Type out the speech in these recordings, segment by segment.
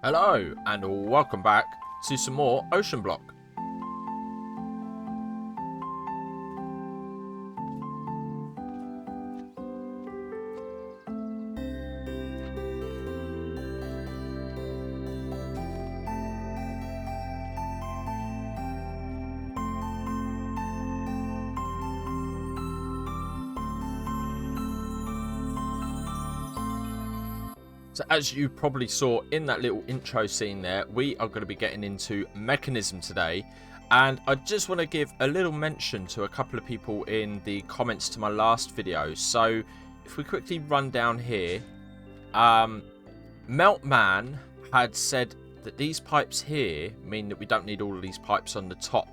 Hello and welcome back to some more Oceanblock. So as you probably saw in that little intro scene there, we are going to be getting into Mekanism today. And I just want to give a little mention to a couple of people in the comments to my last video. So if we quickly run down here, Meltman had said that these pipes here mean that we don't need all of these pipes on the top.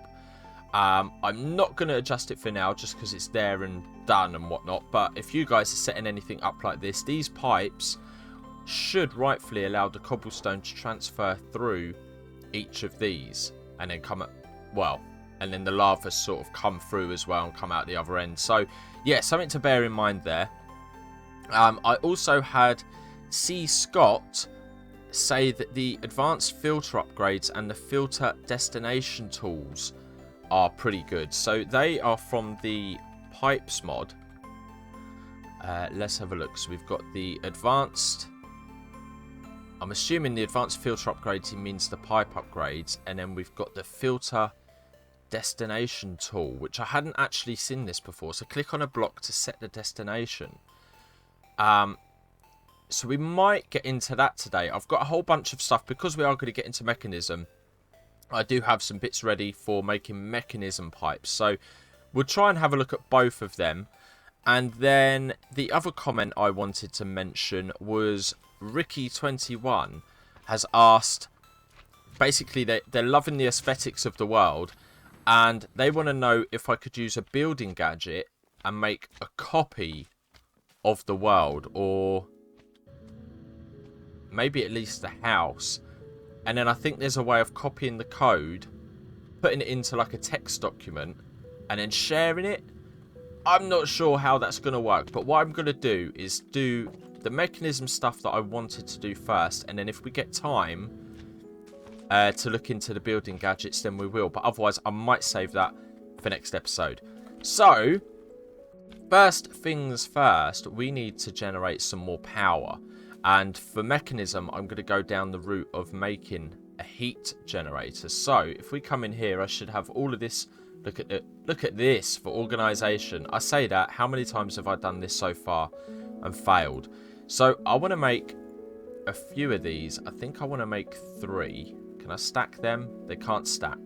I'm not going to adjust it for now just because it's there and done and whatnot. But if you guys are setting anything up like this, these pipes should rightfully allow the cobblestone to transfer through each of these and then come up, well, and then the lava sort of come through as well and come out the other end. So yeah, something to bear in mind there. I also had C. Scott say that the advanced filter upgrades and the filter destination tools are pretty good. So they are from the pipes mod. Let's have a look. So we've got the advanced, I'm assuming the advanced filter upgrades means the pipe upgrades, and then we've got the filter destination tool, which I hadn't actually seen this before. So click on a block to set the destination. So we might get into that today. I've got a whole bunch of stuff because we are going to get into Mekanism. I do have some bits ready for making Mekanism pipes, so we'll try and have a look at both of them. And then the other comment I wanted to mention was Ricky21 has asked, basically they're loving the aesthetics of the world and they want to know if I could use a building gadget and make a copy of the world, or maybe at least the house. And then I think there's a way of copying the code, putting it into like a text document and then sharing it. I'm not sure how that's going to work, but what I'm going to do is do the Mekanism stuff that I wanted to do first, and then if we get time to look into the building gadgets, then we will. But otherwise, I might save that for next episode. So, first things first, we need to generate some more power. And for Mekanism, I'm going to go down the route of making a heat generator. So, if we come in here, I should have all of this. Look at this for organization. I say that, how many times have I done this so far and failed? So I want to make a few of these. I think I want to make 3. Can I stack them? They can't stack.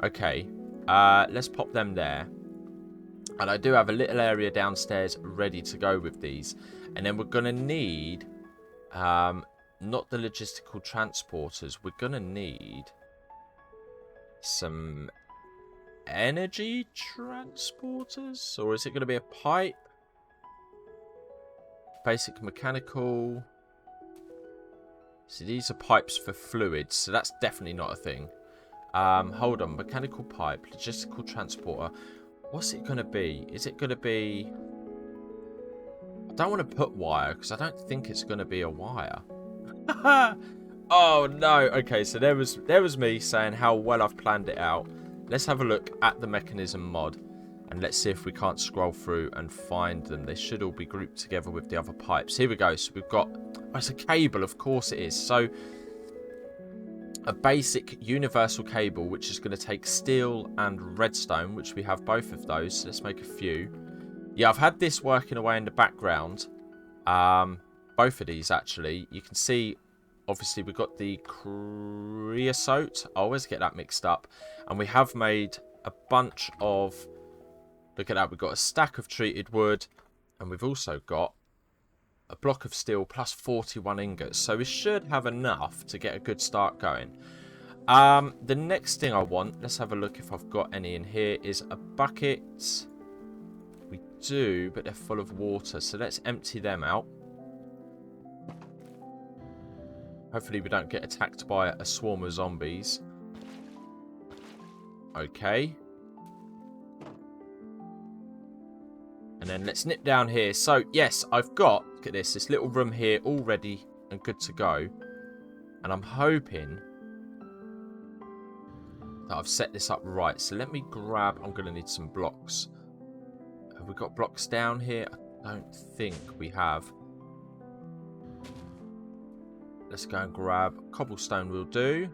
Okay, let's pop them there. And I do have a little area downstairs ready to go with these. And then we're going to need, not the logistical transporters, we're going to need some energy transporters, or is it going to be a pipe? Basic mechanical. So these are pipes for fluids, so that's definitely not a thing. Hold on, mechanical pipe, logistical transporter. What's it going to be? Is it going to be, I don't want to put wire because I don't think it's going to be a wire. Oh no. Okay, so there was me saying how well I've planned it out. Let's have a look at the Mekanism mod and let's see if we can't scroll through and find them. They should all be grouped together with the other pipes. Here we go. So we've got, oh, it's a cable, of course it is. So a basic universal cable, which is going to take steel and redstone, which we have both of those. So let's make a few. Yeah, I've had this working away in the background. Both of these actually. You can see, obviously, we've got the creosote. I always get that mixed up. And we have made a bunch of, look at that, we've got a stack of treated wood. And we've also got a block of steel plus 41 ingots. So we should have enough to get a good start going. The next thing I want, let's have a look if I've got any in here, is a bucket. We do, but they're full of water. So let's empty them out. Hopefully we don't get attacked by a swarm of zombies. Okay. And then let's nip down here. So, yes, I've got, look at this little room here all ready and good to go. And I'm hoping that I've set this up right. So let me grab... I'm going to need some blocks. Have we got blocks down here? I don't think we have. Let's go and grab cobblestone will do.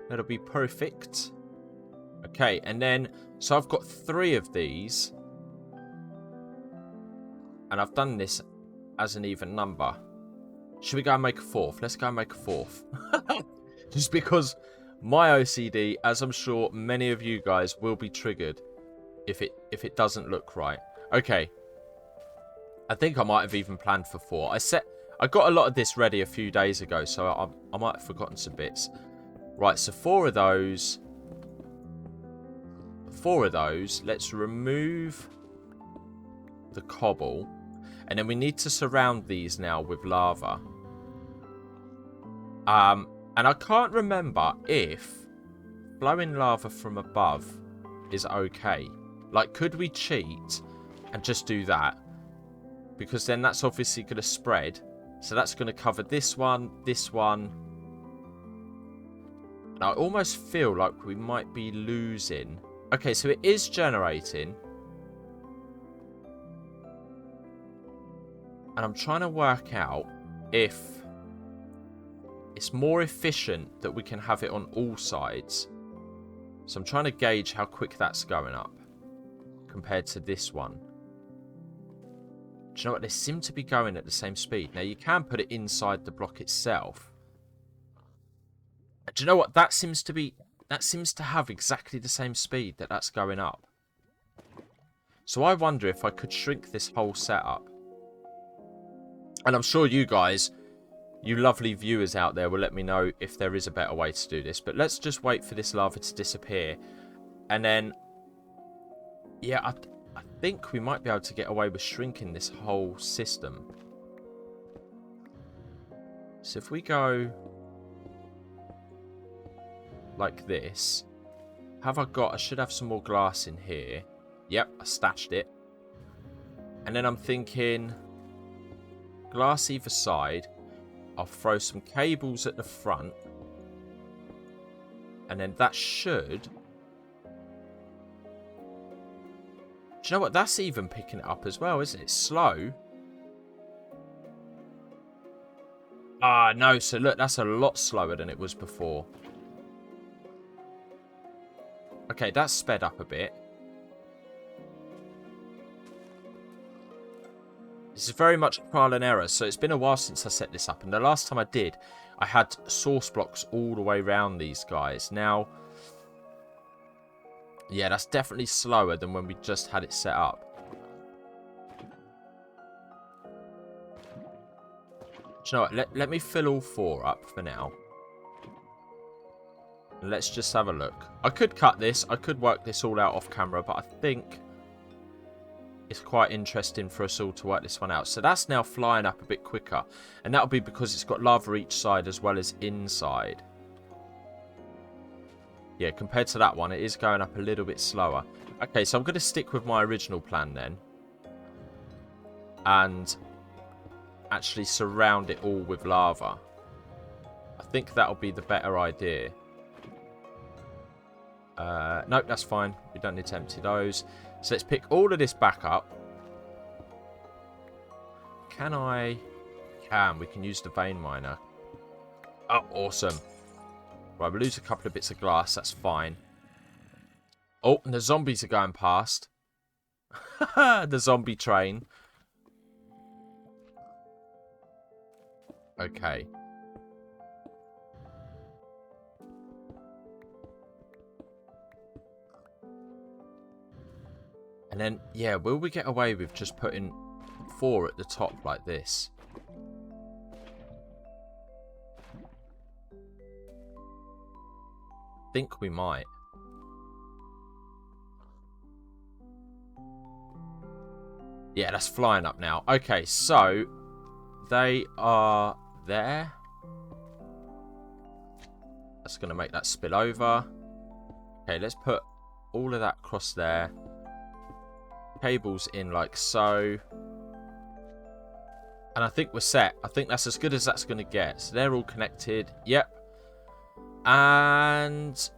That'll be perfect. Okay, and then... So I've got 3 of these. And I've done this as an even number. Should we go and make a 4th? Let's go and make a 4th. Just because my OCD, as I'm sure many of you guys will be triggered if it doesn't look right. Okay. I think I might have even planned for 4. I got a lot of this ready a few days ago, so I might have forgotten some bits. Right, so 4 of those. 4 of those. Let's remove the cobble. And then we need to surround these now with lava. And I can't remember if blowing lava from above is okay. Like, could we cheat and just do that? Because then that's obviously going to spread. So that's going to cover this one, this one. And I almost feel like we might be losing. Okay, so it is generating. And I'm trying to work out if it's more efficient that we can have it on all sides. So I'm trying to gauge how quick that's going up compared to this one. Do you know what? They seem to be going at the same speed. Now, you can put it inside the block itself. Do you know what? That seems to have exactly the same speed that that's going up. So I wonder if I could shrink this whole setup. And I'm sure you guys, you lovely viewers out there, will let me know if there is a better way to do this. But let's just wait for this lava to disappear. And then, yeah, I think we might be able to get away with shrinking this whole system. So if we go like this, I should have some more glass in here. Yep, I stashed it. And then I'm thinking glass either side. I'll throw some cables at the front. And then that should... Do you know what? That's even picking it up as well, isn't it? Slow. Ah, no. So look, that's a lot slower than it was before. Okay, that's sped up a bit. This is very much trial and error. So it's been a while since I set this up. And the last time I did, I had source blocks all the way around these guys. Now... yeah, that's definitely slower than when we just had it set up. Do you know what? Let me fill all 4 up for now. And let's just have a look. I could cut this. I could work this all out off camera. But I think it's quite interesting for us all to work this one out. So that's now flying up a bit quicker. And that'll be because it's got lava each side as well as inside. Yeah, compared to that one, it is going up a little bit slower. Okay, so I'm going to stick with my original plan then. And actually surround it all with lava. I think that'll be the better idea. Nope, that's fine. We don't need to empty those. So let's pick all of this back up. Can I? We can use the vein miner. Oh, awesome. Right, we'll lose a couple of bits of glass. That's fine. Oh, and the zombies are going past. The zombie train. Okay. And then, yeah, will we get away with just putting 4 at the top like this? I think we might. Yeah, that's flying up now. Okay, so they are there. That's going to make that spill over. Okay, let's put all of that across there. Cables in like so. And I think we're set. I think that's as good as that's going to get. So they're all connected. Yep. And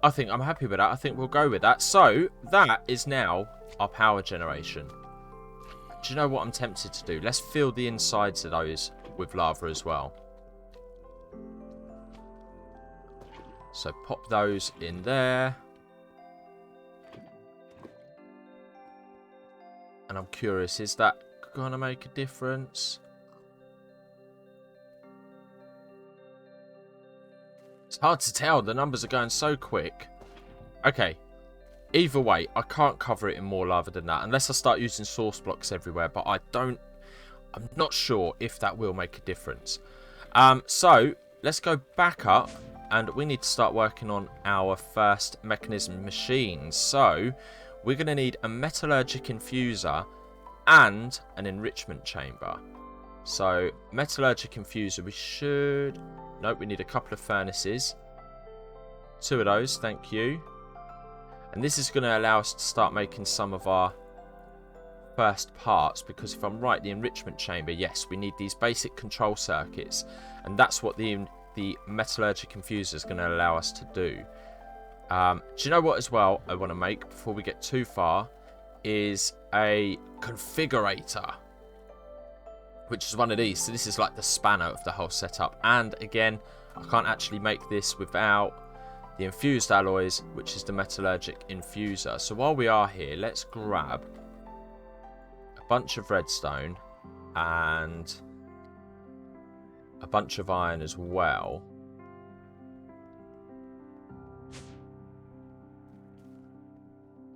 I think I'm happy with that. I think we'll go with that. So that is now our power generation. Do you know what I'm tempted to do? Let's fill the insides of those with lava as well. So pop those in there. And I'm curious, is that going to make a difference? It's hard to tell. The numbers are going so quick. Okay. Either way, I can't cover it in more lava than that. Unless I start using source blocks everywhere. But I'm not sure if that will make a difference. So, let's go back up. And we need to start working on our first mechanism machine. So, we're going to need a metallurgic infuser and an enrichment chamber. So, metallurgic infuser, we should... Nope, we need a couple of furnaces. 2 of those, thank you. And this is going to allow us to start making some of our first parts. Because if I'm right, the enrichment chamber, yes, we need these basic control circuits. And that's what the metallurgic infuser is going to allow us to do. Do you know what as well I want to make before we get too far? Is a configurator. Which is one of these. So this is like the spanner of the whole setup. And again, I can't actually make this without the infused alloys, which is the metallurgic infuser. So while we are here, let's grab a bunch of redstone and a bunch of iron as well.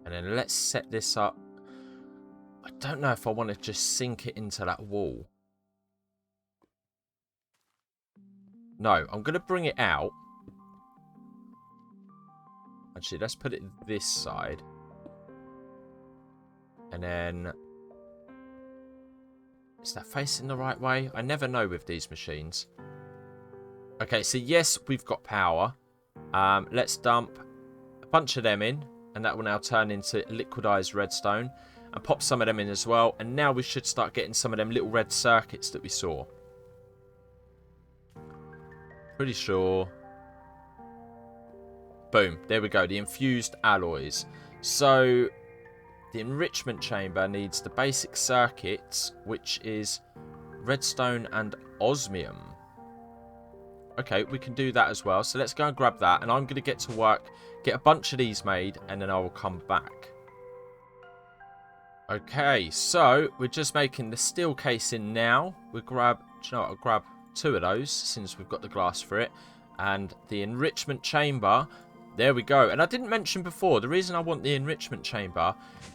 And then let's set this up. I don't know if I want to just sink it into that wall. No, I'm going to bring it out. Actually, let's put it this side. And then... Is that facing the right way? I never know with these machines. Okay, so yes, we've got power. Let's dump a bunch of them in. And that will now turn into liquidized redstone. And pop some of them in as well. And now we should start getting some of them little red circuits that we saw. Pretty sure. Boom. There we go. The infused alloys. So, the enrichment chamber needs the basic circuits, which is redstone and osmium. Okay, we can do that as well. So, let's go and grab that. And I'm going to get to work, get a bunch of these made, and then I will come back. Okay, so we're just making the steel casing now. We'll grab, do you know what, I'll grab 2 of those since we've got the glass for it. And the enrichment chamber, there we go. And I didn't mention before, the reason I want the enrichment chamber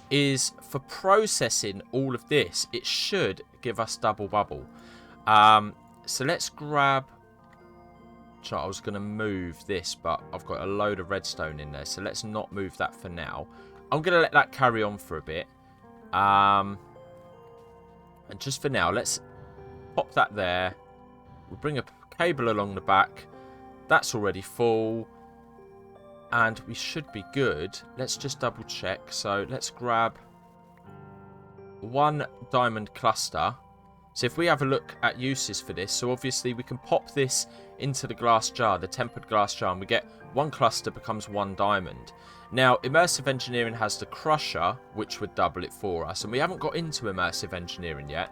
is for processing all of this. It should give us double bubble. So let's grab, so I was going to move this, but I've got a load of redstone in there. So let's not move that for now. I'm going to let that carry on for a bit. And just for now, let's pop that there. We'll bring a cable along the back. That's already full. And we should be good. Let's just double check. So let's grab 1 diamond cluster. So if we have a look at uses for this, so obviously we can pop this into the glass jar, the tempered glass jar, and we get 1 cluster becomes 1 diamond. Now, immersive engineering has the crusher, which would double it for us. And we haven't got into immersive engineering yet.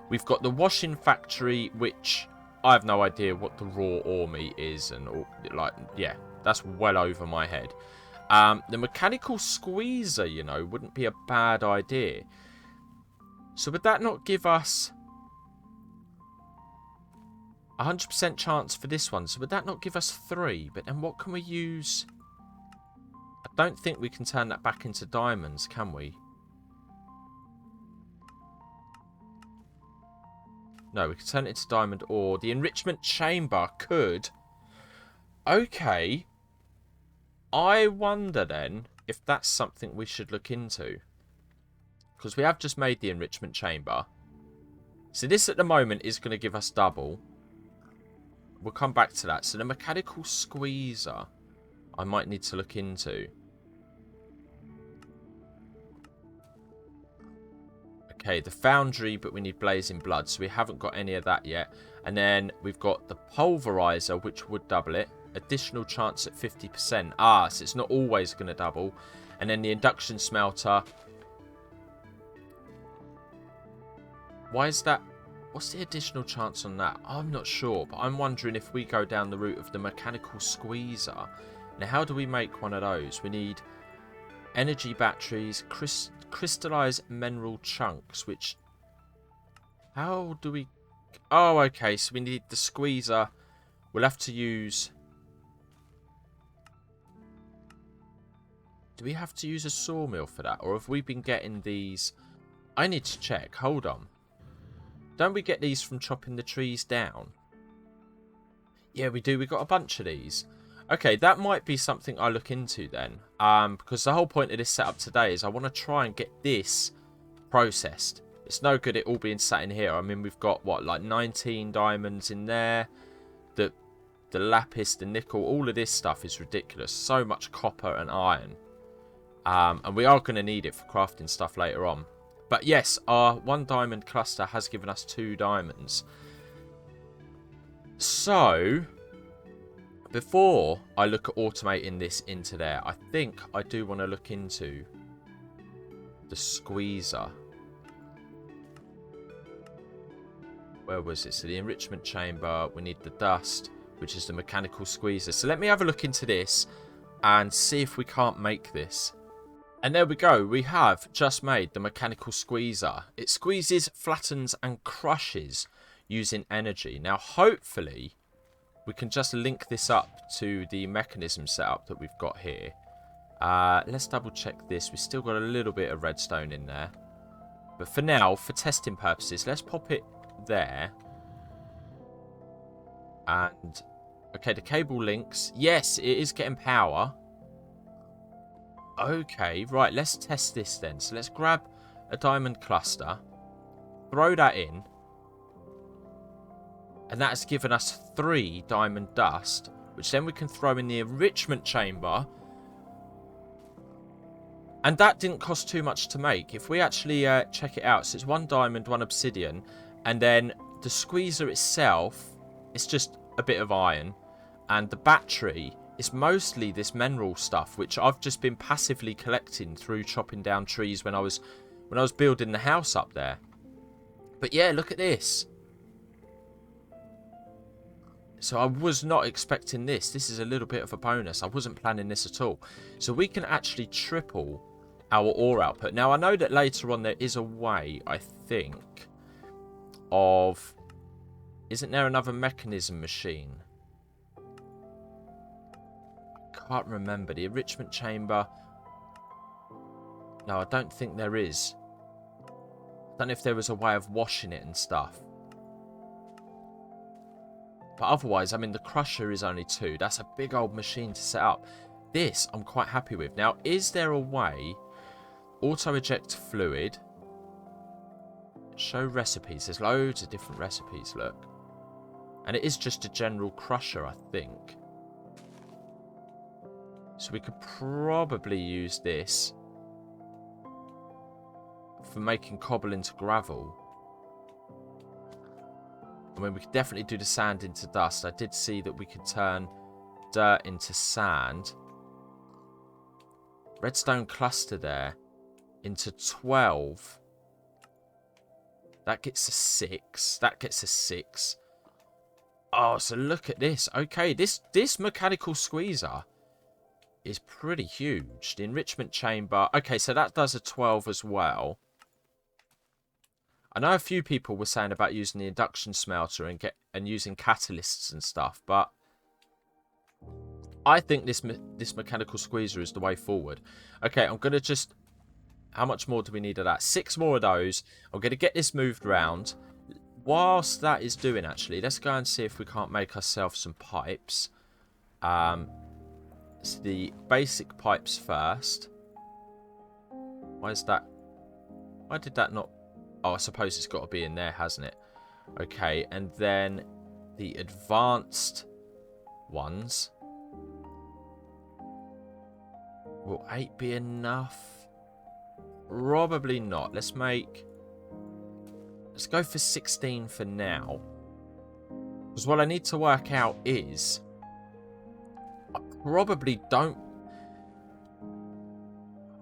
We've got the washing factory, which I have no idea what the raw ore meat is. And, like, yeah, that's well over my head. The mechanical squeezer, you know, wouldn't be a bad idea. So would that not give us 100% chance for this one? So would that not give us 3? But then what can we use? I don't think we can turn that back into diamonds, can we? No, we can turn it into diamond ore. The enrichment chamber could. Okay. I wonder then if that's something we should look into. Because we have just made the enrichment chamber. So this at the moment is going to give us double. We'll come back to that. So the mechanical squeezer I might need to look into. Okay, the foundry, but we need blazing blood, so we haven't got any of that yet. And then we've got the pulverizer, which would double it. Additional chance at 50%. Ah, so it's not always going to double. And then the induction smelter. Why is that? What's the additional chance on that? I'm not sure, but I'm wondering if we go down the route of the mechanical squeezer. Now, how do we make one of those? We need energy batteries, crystallized mineral chunks, which... How do we... Oh, okay, so we need the squeezer. We'll have to use... Do we have to use a sawmill for that? Or have we been getting these... I need to check. Hold on. Don't we get these from chopping the trees down? Yeah, we do. We got a bunch of these. Okay, that might be something I look into then. Because the whole point of this setup today is I want to try and get this processed. It's no good it all being sat in here. I mean, we've got, what, like 19 diamonds in there. The lapis, the nickel, all of this stuff is ridiculous. So much copper and iron. And we are going to need it for crafting stuff later on. But yes, our 1 diamond cluster has given us 2 diamonds. So, before I look at automating this into there, I think I do want to look into the squeezer. Where was it? So the enrichment chamber, we need the dust, which is the mechanical squeezer. So let me have a look into this and see if we can't make this. And there we go, we have just made the mechanical squeezer. It squeezes, flattens and crushes using energy. Now hopefully we can just link this up to the mechanism setup that we've got here. Let's double check this. We've still got a little bit of redstone in there. But for now, for testing purposes, let's pop it there. And, okay, the cable links. Yes, it is getting power. Okay, right, let's test this then. So let's grab a diamond cluster, throw that in, and that has given us 3 diamond dust, which then we can throw in the enrichment chamber. And that didn't cost too much to make. If we actually check it out, so it's 1 diamond, 1 obsidian, and then the squeezer itself, it's just a bit of iron, and the battery... It's mostly this mineral stuff, which I've just been passively collecting through chopping down trees when I was building the house up there. But yeah, look at this. So I was not expecting this. This is a little bit of a bonus. I wasn't planning this at all. So we can actually triple our ore output. Now I know that later on there is a way, I think, of... Isn't there another mechanism machine? Can't remember. The enrichment chamber. No, I don't think there is. I don't know if there was a way of washing it and stuff. But otherwise, I mean, the crusher is only 2. That's a big old machine to set up. This, I'm quite happy with. Now, is there a way... Auto-eject fluid. Show recipes. There's loads of different recipes, look. And it is just a general crusher, I think. So we could probably use this for making cobble into gravel. I mean, we could definitely do the sand into dust. I did see that we could turn dirt into sand. Redstone cluster there into 12. That gets a 6. That gets a 6. Oh, so look at this. Okay, this mechanical squeezer is pretty huge. The enrichment chamber. Okay, so that does a 12 as well. I know a few people were saying about using the induction smelter and using catalysts and stuff, but I think this mechanical squeezer is the way forward. Okay, I'm going to just... How much more do we need of that? 6 more of those. I'm going to get this moved round. Whilst that is doing, actually, let's go and see if we can't make ourselves some pipes. It's the basic pipes first. Why is that? Why did that not... Oh, I suppose it's got to be in there, hasn't it? Okay, and then the advanced ones. Will 8 be enough? Probably not. Let's make Let's go for 16 for now. Because what I need to work out is... I probably don't...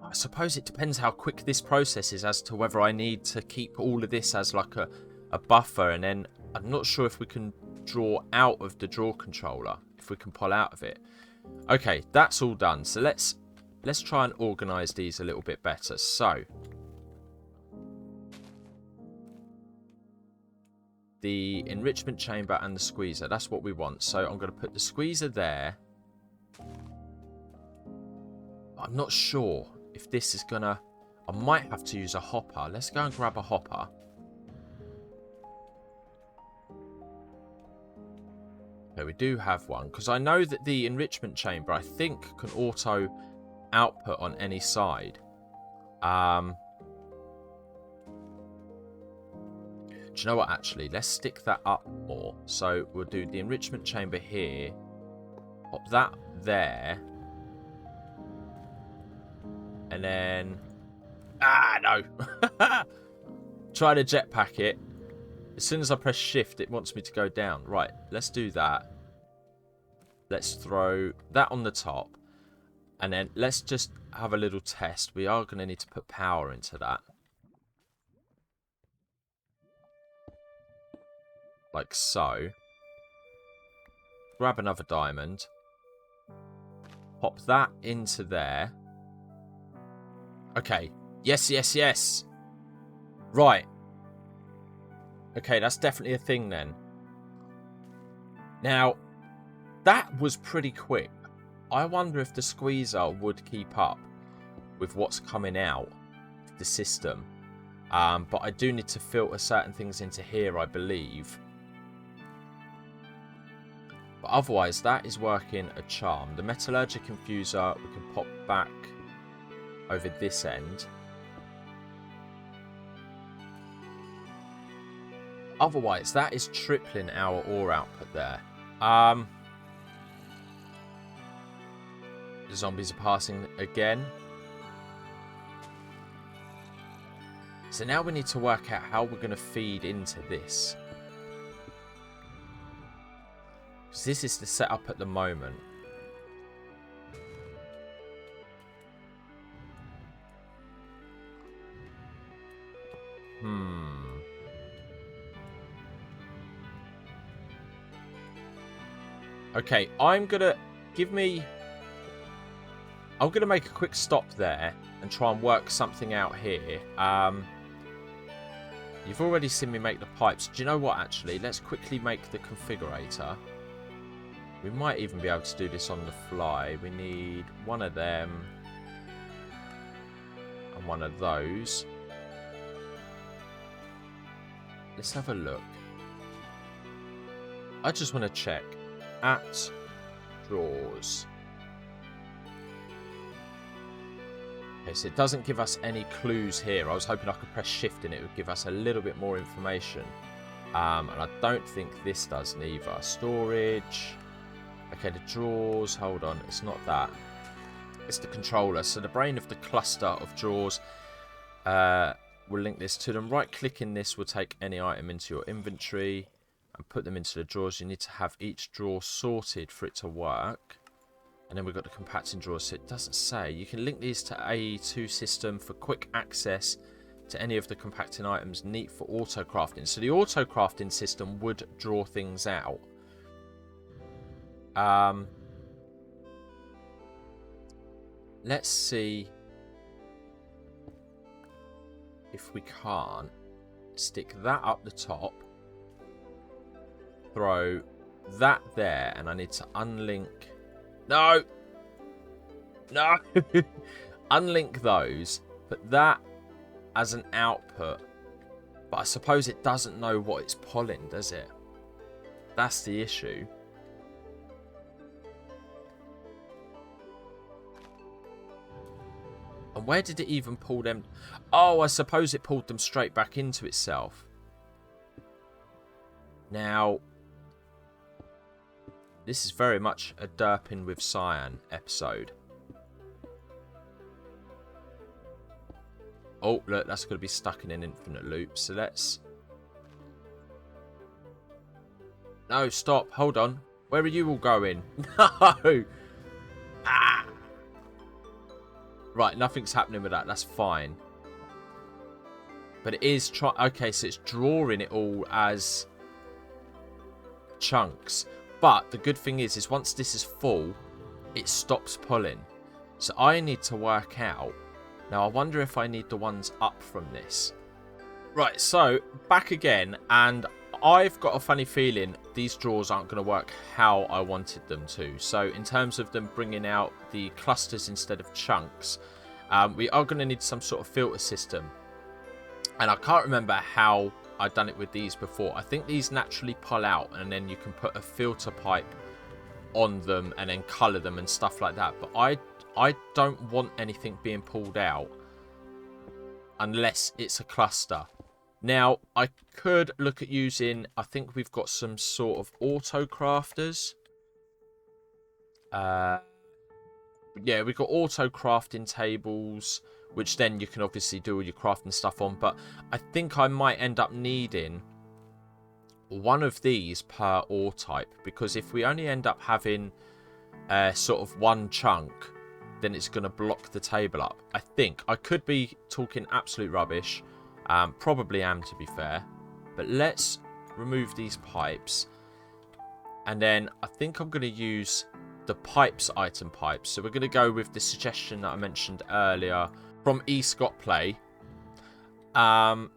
I suppose it depends how quick this process is as to whether I need to keep all of this as like a buffer. And then I'm not sure if we can draw out of the draw controller. If we can pull out of it. Okay, that's all done. So let's try and organise these a little bit better. So... the enrichment chamber and the squeezer. That's what we want. So I'm going to put the squeezer there. I'm not sure if this is going to... I might have to use a hopper. Let's go and grab a hopper. Okay, we do have one. Because I know that the enrichment chamber, I think, can auto output on any side. Do you know what, actually? Let's stick that up more. So we'll do the enrichment chamber here. Pop that there. And then... ah, no! Try to jetpack it. As soon as I press shift, it wants me to go down. Right, let's do that. Let's throw that on the top. And then let's just have a little test. We are going to need to put power into that. Like so. Grab another diamond. Pop that into there. Okay. Yes, yes, yes. Right. Okay, that's definitely a thing then. Now, that was pretty quick. I wonder if the squeezer would keep up with what's coming out of the system. But I do need to filter certain things into here, I believe. But otherwise, that is working a charm. The metallurgic infuser, we can pop back over this end. Otherwise, that is tripling our ore output there. The zombies are passing again. So now we need to work out how we're going to feed into this. Because this is the setup at the moment. Okay, I'm going to make a quick stop there and try and work something out here. You've already seen me make the pipes. Do you know what, actually? Let's quickly make the configurator. We might even be able to do this on the fly. We need one of them and one of those. Let's have a look. I just want to check. At drawers. Okay, so it doesn't give us any clues here. I was hoping I could press shift and it would give us a little bit more information. And I don't think this does neither. Storage. Okay, the drawers. Hold on, it's not that. It's the controller. So the brain of the cluster of drawers. We'll link this to them. Right clicking this will take any item into your inventory and put them into the drawers. You need to have each drawer sorted for it to work. And then we've got the compacting drawers. So it doesn't say. You can link these to AE2 system for quick access to any of the compacting items. Neat for auto crafting. So the auto crafting system would draw things out. Let's see if we can't stick that up the top. Throw that there, and I need to unlink. No! No! Unlink those. Put that as an output. But I suppose it doesn't know what it's pulling, does it? That's the issue. And where did it even pull them? Oh, I suppose it pulled them straight back into itself. Now, this is very much a derping with cyan episode. Oh, look, that's going to be stuck in an infinite loop. So let's No, stop. Hold on. Where are you all going? No. Ah. Right, nothing's happening with that. That's fine. But it is okay, so it's drawing it all as chunks. But the good thing is once this is full, it stops pulling. So I need to work out. Now, I wonder if I need the ones up from this. Right, so back again, and I've got a funny feeling these drawers aren't going to work how I wanted them to. So in terms of them bringing out the clusters instead of chunks, we are going to need some sort of filter system. And I can't remember how I've done it with these before. I think these naturally pull out, and then you can put a filter pipe on them and then colour them and stuff like that. But I don't want anything being pulled out unless it's a cluster. Now, I could look at using, I think we've got some sort of auto crafters. Yeah, we've got auto crafting tables, which then you can obviously do all your crafting stuff on. But I think I might end up needing one of these per ore type, because if we only end up having sort of one chunk, then it's going to block the table up. I think I could be talking absolute rubbish. Probably am, to be fair. But let's remove these pipes. And then I think I'm going to use the pipes item pipes. So we're going to go with the suggestion that I mentioned earlier from E. Scott Play. And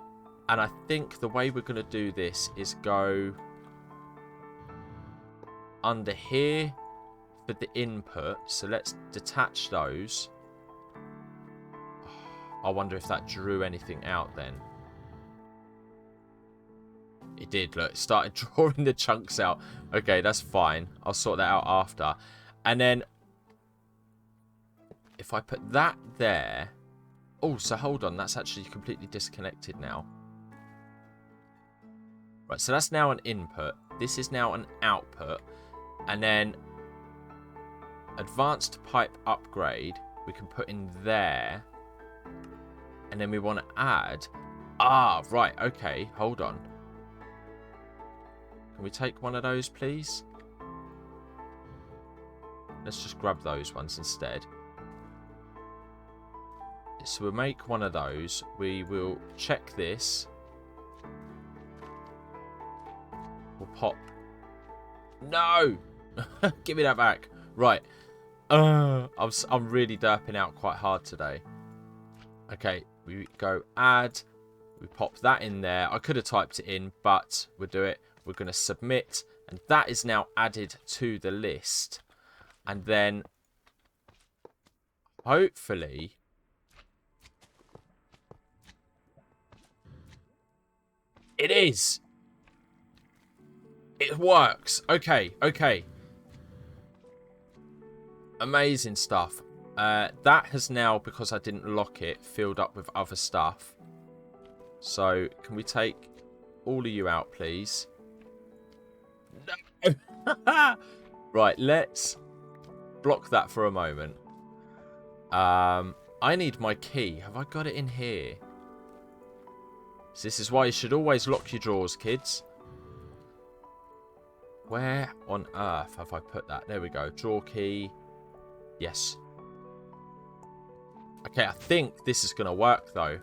I think the way we're going to do this is go under here for the input. So let's detach those. I wonder if that drew anything out then. It did, look. It started drawing the chunks out. Okay, that's fine. I'll sort that out after. And then if I put that there... Oh, so hold on. That's actually completely disconnected now. Right, so that's now an input. This is now an output. And then advanced pipe upgrade we can put in there. And then we want to add... Ah, right, okay, hold on. Can we take one of those, please? Let's just grab those ones instead. So we'll make one of those. We will check this. We'll pop... No! Give me that back. Right. I'm really derping out quite hard today. Okay. We go add, we pop that in there. I could have typed it in, but we'll do it. We're going to submit, and that is now added to the list. And then, hopefully, it is. It works. Okay, okay. Amazing stuff. That has now, because I didn't lock it, filled up with other stuff. So, can we take all of you out, please? No! Right, let's block that for a moment. I need my key. Have I got it in here? So this is why you should always lock your drawers, kids. Where on earth have I put that? There we go. Drawer key. Yes. Okay, I think this is going to work, though.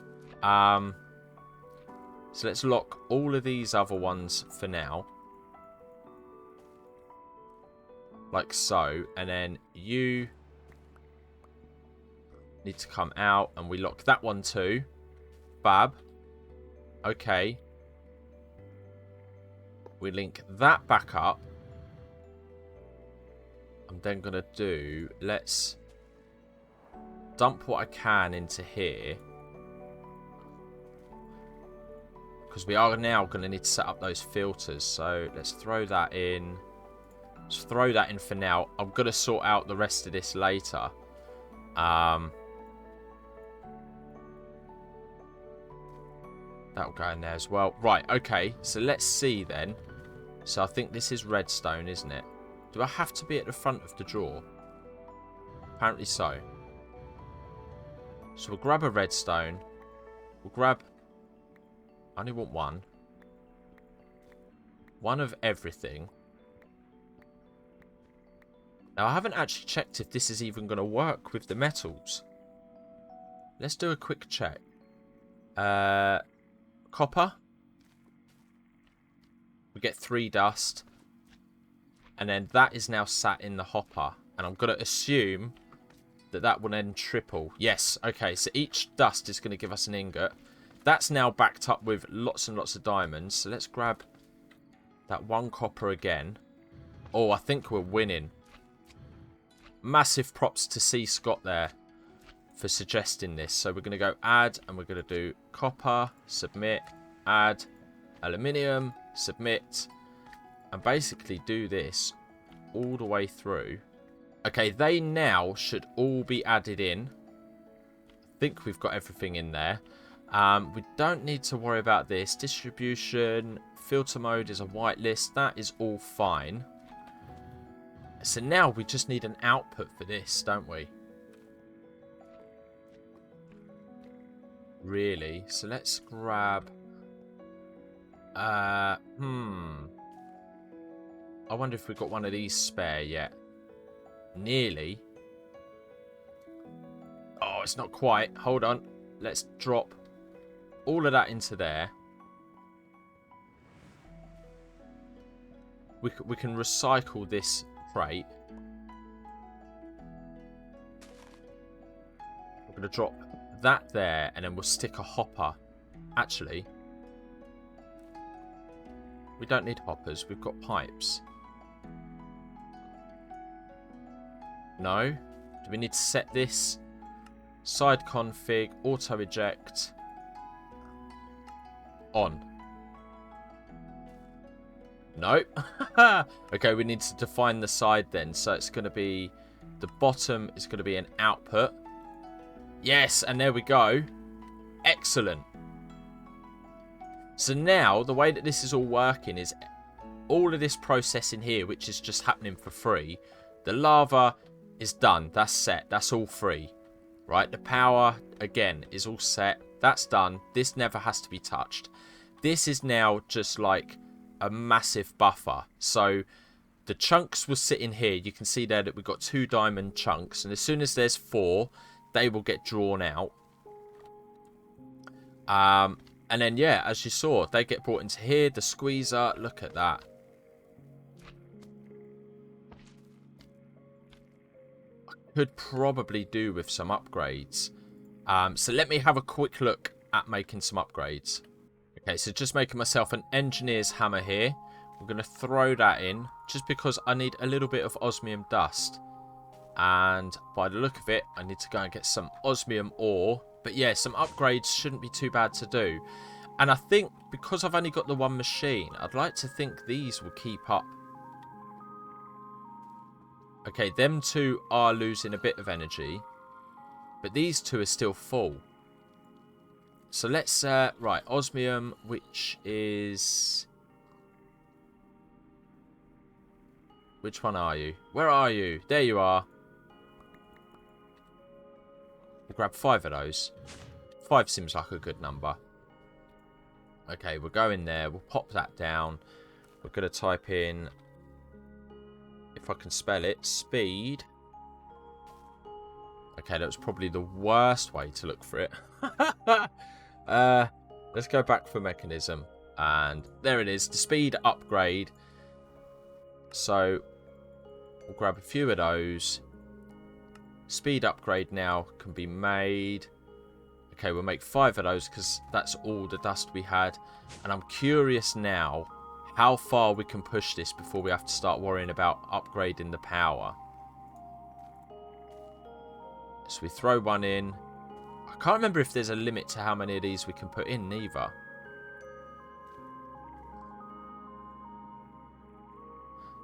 So let's lock all of these other ones for now. Like so. And then you need to come out. And we lock that one too. Fab. Okay. We link that back up. I'm then going to do... Let's dump what I can into here. Because we are now going to need to set up those filters. So let's throw that in. Let's throw that in for now. I'm going to sort out the rest of this later. That'll go in there as well. Right, okay. So let's see then. So I think this is redstone, isn't it? Do I have to be at the front of the drawer? Apparently so. So we'll grab a redstone. We'll grab... I only want one. One of everything. Now, I haven't actually checked if this is even going to work with the metals. Let's do a quick check. Copper. We get 3 dust. And then that is now sat in the hopper. And I'm going to assume that that will then triple. Yes, okay, so each dust is going to give us an ingot. That's now backed up with lots and lots of diamonds. So let's grab that 1 copper again. Oh, I think we're winning. Massive props to C. Scott there for suggesting this. So we're going to go add, and we're going to do copper, submit, add, aluminium, submit, and basically do this all the way through. Okay, they now should all be added in. I think we've got everything in there. We don't need to worry about this. Distribution, filter mode is a whitelist. That is all fine. So now we just need an output for this, don't we? Really? So let's grab... I wonder if we've got one of these spare yet. Nearly. Oh, it's not quite. Hold on. Let's drop all of that into there. We can recycle this crate. We're going to drop that there, and then we'll stick a hopper. Actually, we don't need hoppers. We've got pipes. No. Do we need to set this? Side config, auto eject. On. Nope. Okay, we need to define the side then. So it's going to be, the bottom is going to be an output. Yes, and there we go. Excellent. So now, the way that this is all working is all of this processing here, which is just happening for free. The lava is done. That's set. That's all free. Right? The power, again, is all set. That's done. This never has to be touched. This is now just like a massive buffer. So the chunks will sit in here. You can see there that we've got 2 diamond chunks. And as soon as there's 4, they will get drawn out. And then, yeah, as you saw, they get brought into here. The squeezer, look at that. I could probably do with some upgrades. So let me have a quick look at making some upgrades. Okay, so just making myself an engineer's hammer here. I'm going to throw that in just because I need a little bit of osmium dust. And by the look of it, I need to go and get some osmium ore. But yeah, some upgrades shouldn't be too bad to do. And I think because I've only got the 1 machine, I'd like to think these will keep up. Okay, them 2 are losing a bit of energy. But these 2 are still full. So let's, right, osmium, which is... Which one are you? Where are you? There you are. We'll grab 5 of those. 5 seems like a good number. Okay, we'll go in there. We'll pop that down. We're going to type in, if I can spell it, speed. Okay, that was probably the worst way to look for it. Let's go back for mechanism. And there it is, the speed upgrade. So we'll grab a few of those. Speed upgrade now can be made. Okay, we'll make 5 of those because that's all the dust we had. And I'm curious now how far we can push this before we have to start worrying about upgrading the power. So we throw 1 in. I can't remember if there's a limit to how many of these we can put in neither.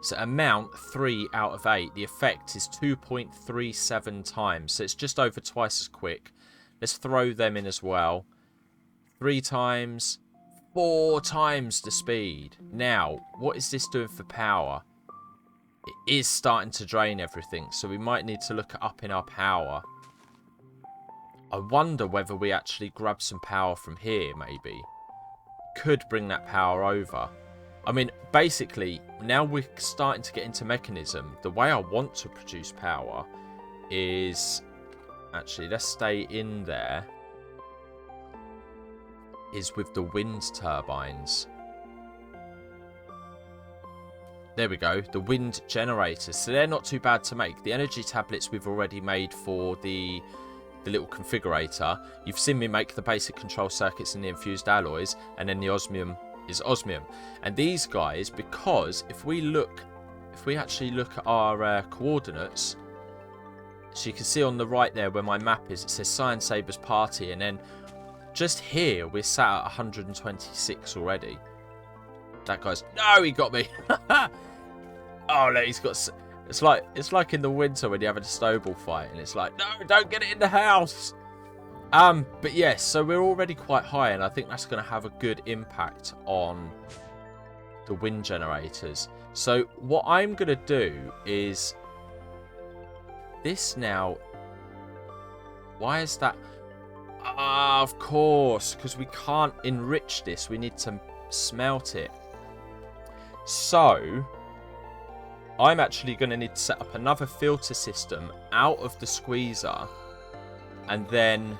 So amount 3 out of 8. The effect is 2.37 times. So it's just over twice as quick. Let's throw them in as well. 3 times. 4 times the speed. Now, what is this doing for power? It is starting to drain everything. So we might need to look at upping our power. I wonder whether we actually grab some power from here, maybe. Could bring that power over. I mean, basically, now we're starting to get into Mekanism. The way I want to produce power is... Actually, let's stay in there. Is with the wind turbines. There we go. The wind generators. So they're not too bad to make. The energy tablets we've already made for the little configurator. You've seen me make the basic control circuits and the infused alloys. And then the osmium is osmium. And these guys, because if we actually look at our coordinates, so you can see on the right there where my map is, it says Science Sabers Party, and then just here we're sat at 126 already. That guy's... No, he got me. Oh, look, he's got... It's like in the winter when you're having a snowball fight, and it's like, no, don't get it in the house. But yes, so we're already quite high, and I think that's going to have a good impact on the wind generators. So what I'm going to do is this now. Why is that? Ah, of course, because we can't enrich this. We need to smelt it. So I'm actually going to need to set up another filter system out of the squeezer, and then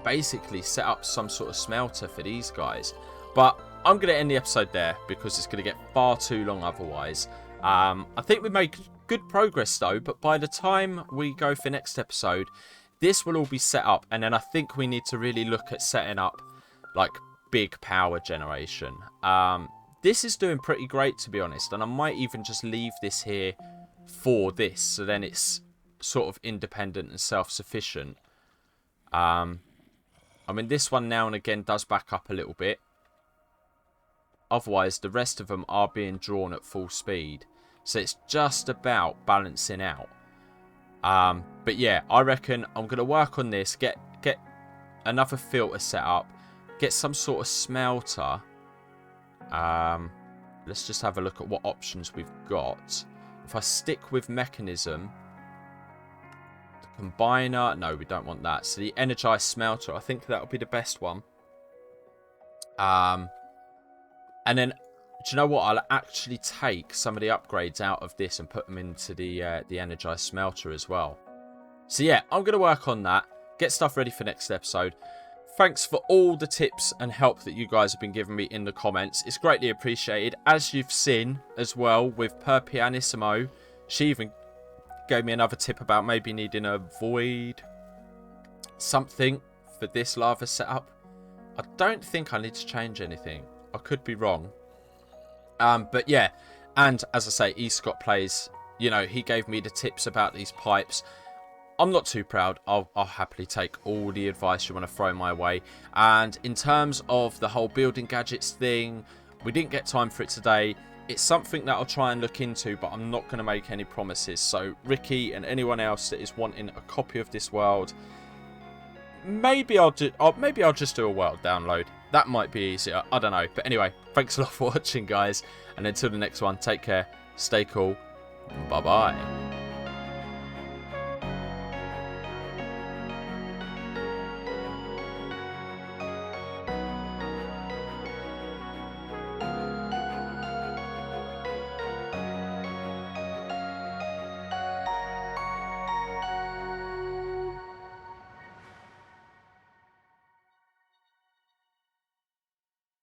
basically set up some sort of smelter for these guys. But I'm going to end the episode there because it's going to get far too long otherwise. I think we made good progress though, but by the time we go for next episode, this will all be set up, and then I think we need to really look at setting up like big power generation. This is doing pretty great, to be honest, and I might even just leave this here for this, so then it's sort of independent and self-sufficient. I mean, this one now and again does back up a little bit. Otherwise, the rest of them are being drawn at full speed. So it's just about balancing out. But yeah, I reckon I'm going to work on this. Get another filter set up. Get some sort of smelter. Let's just have a look at what options we've got. If I stick with Mekanism... Combiner, no, we don't want that. So the energized smelter, I think that'll be the best one. And then, do you know what? I'll actually take some of the upgrades out of this and put them into the energized smelter as well. So yeah, I'm going to work on that. Get stuff ready for next episode. Thanks for all the tips and help that you guys have been giving me in the comments. It's greatly appreciated. As you've seen as well with Per Pianissimo, she even gave me another tip about maybe needing a void something for this lava setup. I don't think I need to change anything. I could be wrong. But yeah, and as I say, eScott Plays, you know, he gave me the tips about these pipes. I'm not too proud. I'll happily take all the advice you want to throw my way. And in terms of the whole building gadgets thing, we didn't get time for it today. It's something that I'll try and look into, but I'm not going to make any promises. So Ricky and anyone else that is wanting a copy of this world, maybe I'll just do a world download. That might be easier. I don't know. But anyway, thanks a lot for watching, guys. And until the next one, take care, stay cool, bye bye.